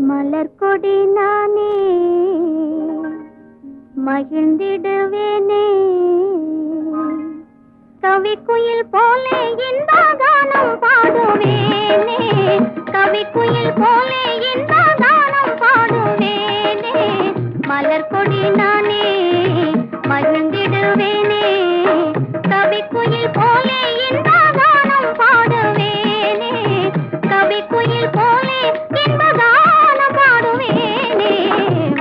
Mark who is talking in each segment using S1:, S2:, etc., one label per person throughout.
S1: மலர் கொடி நானே மகிழ்ந்திடுவேனே, கவிக்குயில் போலே இந்த கானம் பாடுவேனே, கவிக்குயில் போலே இந்த கானம் பாடுவேனே. மலர் கொடி நானே மகிழ்ந்திடுவேனே, கவிக்குயில் போலே இந்த கானம் பாடுவேனே, கவிக்குயில் போலே இந்த கானம் பாடுவேனே.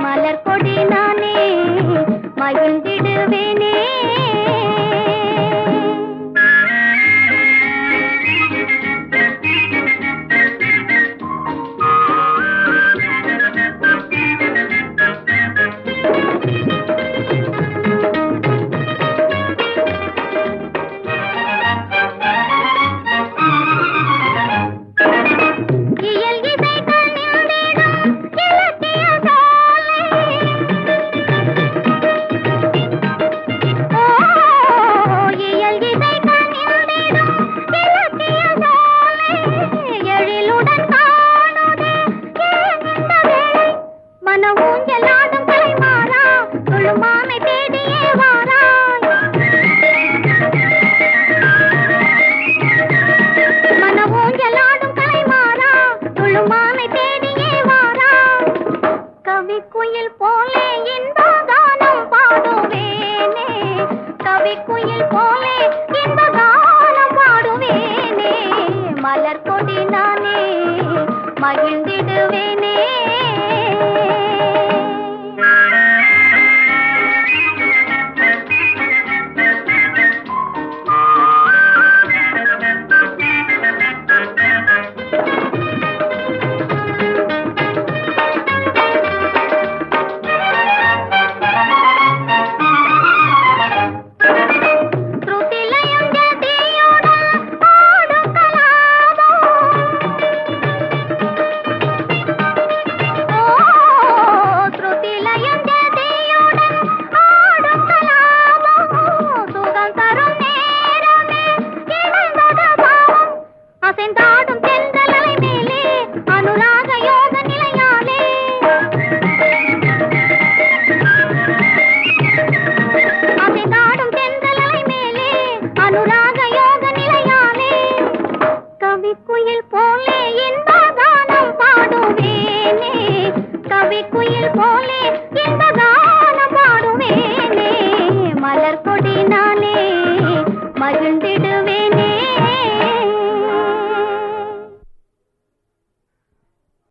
S1: மலர் கொடி நானே மகிழ்ந்திடுவேனே. கவிக்குயில் போலே இந்த கானம் பாடுவேனே, கவிக்குயில் போலே இந்த கானம் பாடுவேனே. மலர் கொடி நானே மகிழ்ந்திடுவேனே.